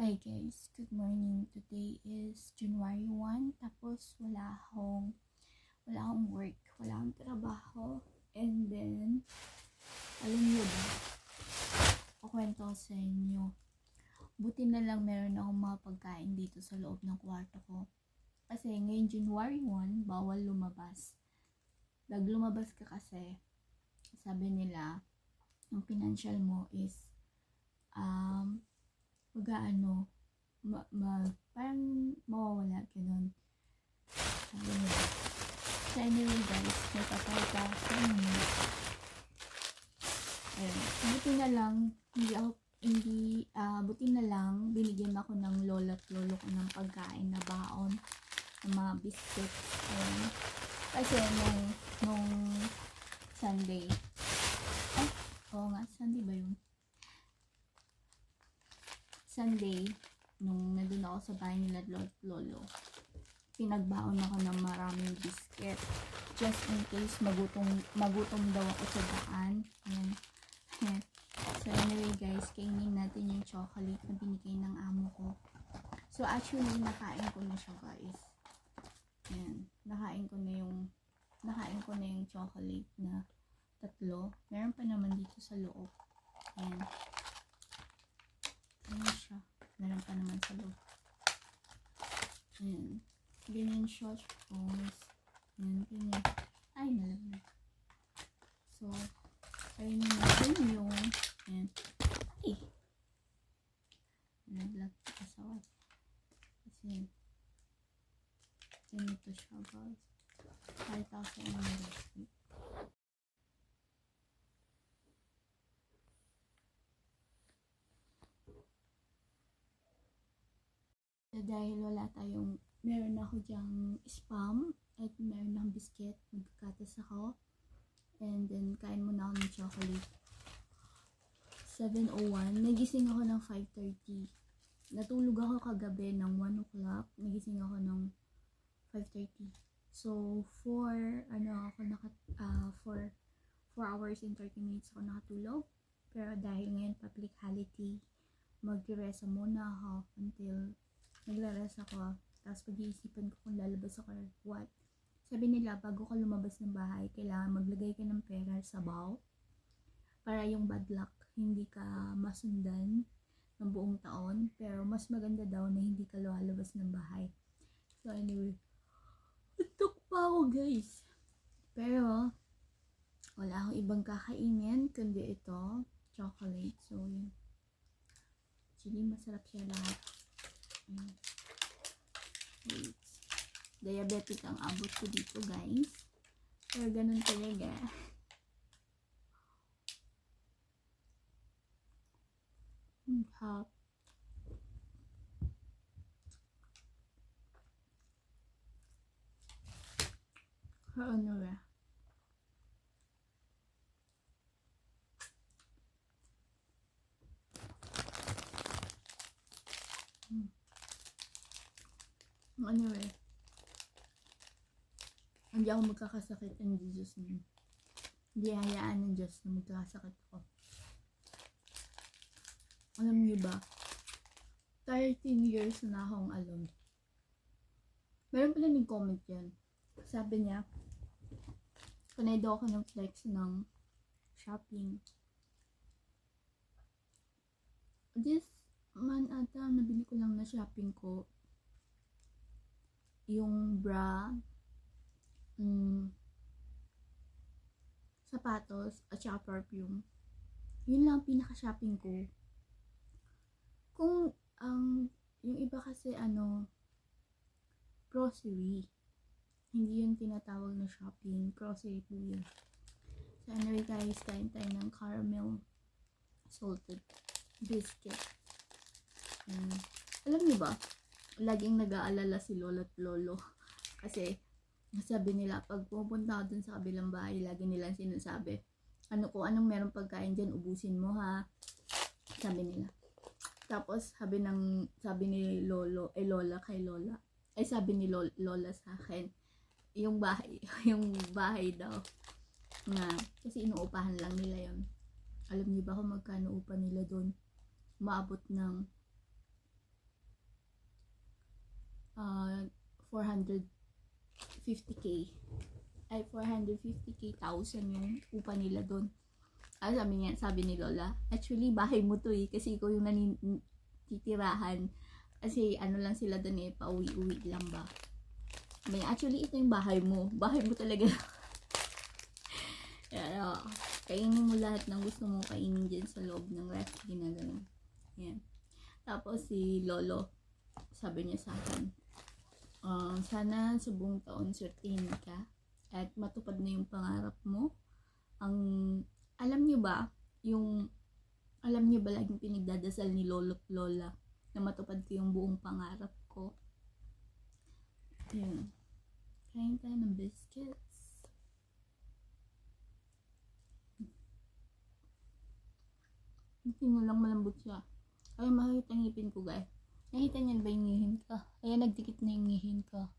Hi guys, good morning. Today is January 1, tapos wala akong work, wala akong trabaho. And then, alam niyo ba, kukwento ko sa inyo. Buti na lang meron akong mga pagkain dito sa loob ng kwarto ko. Kasi ngayon January 1, bawal lumabas. Pag lumabas ka kasi, sabi nila, ang financial mo is, parang mawawala, ganun. Sabi nila. So anyway guys, may papalita ako sa inyo. Ayun. Buti na lang, binigyan ako ng lola at lolo ko ng pagkain na baon, ng mga biscuits. Ayun. Kasi nung Sunday, Sunday ba yun? Sunday, nung nandun ako sa bahay nila lolo, pinagbaon ako ng maraming biscuit. Just in case magutom daw ako sa daan. Ayan. So anyway guys, kainin natin yung chocolate na binigay ng amo ko. So actually, nakain ko na siya guys. Ayan. Nakain ko na yung chocolate na 3. Meron pa naman dito sa loob. Ayan. Ayan siya. Meron pa naman sa loob. Ayan. Ganyan siya. Ayan, ganyan. Ay, nalamig. So, ayun natin yung, ayan. Ay! Naglag ko sa what? Kasi, ganito siya guys. Kahit ako sa recipe. Dahil meron ako dyang spam at meron akong biscuit, magkakatas ako, and then kain muna ako ng chocolate. 7:01, nagising ako ng 5:30. Natulog ako kagabi ng 1 o'clock, nagising ako ng 5:30. So 4 hours and 30 minutes ako nakatulog. Pero dahil ngayon public holiday, magre-rest muna ako until nagre-rest ako. Tapos pag-iisipan ko kung lalabas ako or what. Sabi nila, bago ka lumabas ng bahay, kailangan maglagay ka ng pera sa baw para yung bad luck hindi ka masundan ng buong taon. Pero mas maganda daw na hindi ka lalabas ng bahay. So anyway, itok pa ako guys. Pero wala akong ibang kakainin kundi ito, chocolate. So yun. Actually, masarap siya lahat. Wait. Diabetic ang abot ko dito guys. Pero ganun talaga. Hap. Ano ba? Anyway, hindi ako magkakasakit ng Jesus name. Hindi hayaan ng Diyos na magkakasakit ako. Alam niyo ba, 13 years na akong alone. Meron pala nag-comment yan. Sabi niya, panay daw ako ng flex ng shopping. This man ata, nabili ko lang na shopping ko yung bra, sapatos, at saka perfume. Yun lang pinaka-shopping ko. Kung yung iba kasi grocery. Hindi yun tinatawag na shopping. Grocery po yun. So anyway guys, kain tayo ng caramel salted biscuit. Alam niyo ba, laging nag-aalala si lolo at lolo. Kasi sabi nila, pag pupunta ako dun sa kabilang bahay, lagi nilang sinasabi, kung anong meron pagkain dyan, ubusin mo ha. Sabi nila. Tapos sabi ni lola kay lola. Ay sabi ni lola sa akin, yung bahay daw na kasi inuupahan lang nila yon. Alam niyo ba kung magkano upa nila doon? Maabot ng 450k ay 450k thousand yung upa nila doon. Sabi ni Lola, actually bahay mo to kasi ikaw yung titirahan. Kasi ano lang sila doon pauwi-uwi lang ba. Actually ito yung bahay mo talaga. Kainin mo lahat ng gusto mo kainin dyan sa loob ng ref, ginagano. Yan. Tapos si Lolo, sabi niya sa akin, sana sa buong taon swertihin ka at matupad na yung pangarap mo. Alam niyo ba laging pinagdadasal ni Lolo at Lola na matupad ko yung buong pangarap ko. Yun. Kain tayo ng biscuits. Tingnan lang malambot siya. Ay, makikita ang ngipin ko, guys. Nakita niyan ba yung ngihin ka? Ayan, nagdikit na yung ngihin ka.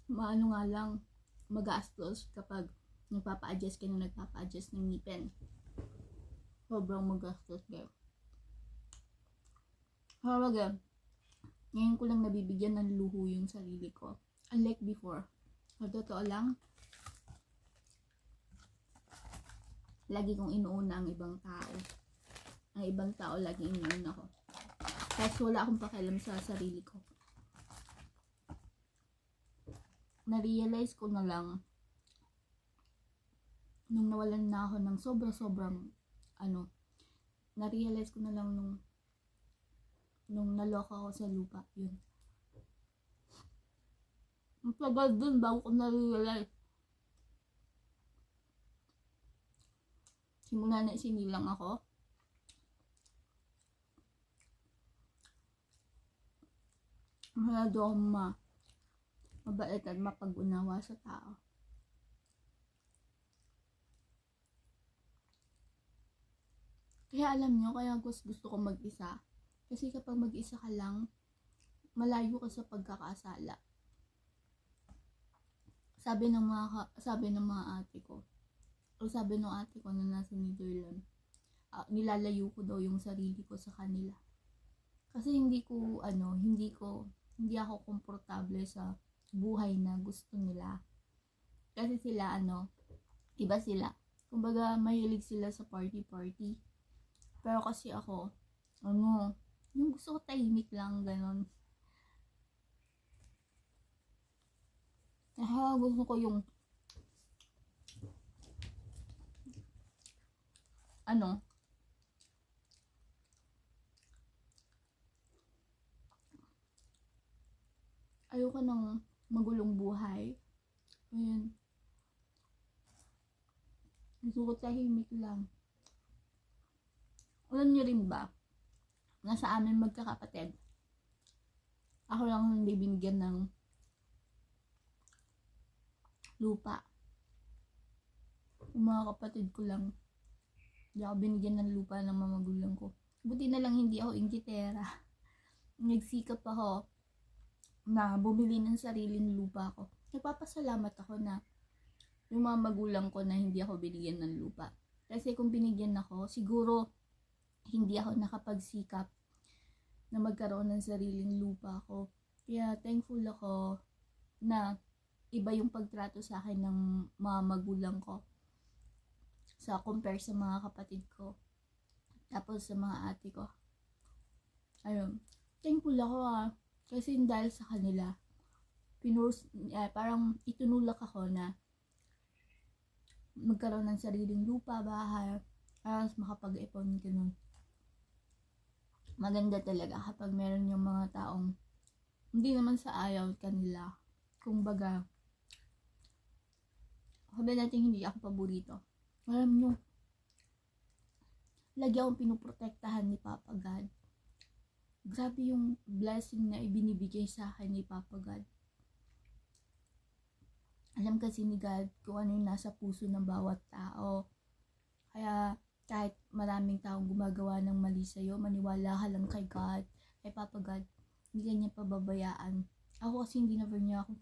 Maano nga lang, mag-gastos kapag nagpapa-adjust ka na nagpapa-adjust ng ngipin. Sobrang mag-gastos kayo. Hawaga, ngayon ko lang nabibigyan ng luho yung sarili ko. Unlike before. Sa totoo lang, lagi kong inuuna ang ibang tao. Ang ibang tao lagi inuuna ko. Kasi wala akong pakialam sa sarili ko. Na-realize ko na lang nung nawalan na ako ng sobrang na-realize ko na lang nung naloka ako sa lupa. Yun. Ang tagal dun bago ko na-realize. Simula na sinilang ako. Masyado akong mabait at mapag-unawa sa tao. Kaya alam nyo, kaya gusto ko mag-isa. Kasi kapag mag-isa ka lang, malayo ka sa pagkakasala. Sabi ng mga ate ko, o sabi ng ate ko na nasa Netherlands, nilalayo ko daw yung sarili ko sa kanila. Kasi hindi ako komportable sa buhay na gusto nila. Kasi sila iba sila. Kumbaga mahilig sila sa party. Pero kasi ako, yung gusto ko tahimik lang, ganon. Gusto ko yung ayoko ng magulong buhay. Ayun. Gusto ko tahimik lang. Alam niyo rin ba, na sa amin magkakapatid, ako lang hindi binigyan ng lupa. Yung mga kapatid ko lang, hindi ako binigyan ng lupa ng mga magulang ko. Buti na lang hindi ako inggitera. Nagsikap ako na bumili ng sariling lupa ko. Nagpapasalamat ako na yung mga magulang ko na hindi ako binigyan ng lupa. Kasi kung binigyan ako, siguro hindi ako nakapagsikap na magkaroon ng sariling lupa ko. Kaya thankful ako na iba yung pagtrato sa akin ng mga magulang ko sa compare sa mga kapatid ko, tapos sa mga ate ko. Ayun, thankful ako kasi dahil sa kanila parang itunulak ako na magkaroon ng sariling lupa, bahay, tapos makapag-ipon, ganun. Maganda talaga kapag meron yung mga taong hindi naman sa ayaw kanila. Kumbaga, sabi natin hindi ako paborito. Alam nyo, lagi akong pinuprotektahan ni Papa God. Grabe yung blessing na ibinibigay sa akin ni Papa God. Alam kasi ni God kung ano yung nasa puso ng bawat tao. Kaya kahit maraming taong gumagawa ng mali sa'yo, maniwala ka lang kay God, kay Papa God. Hindi ka niya pababayaan. Ako kasi hindi never niya ako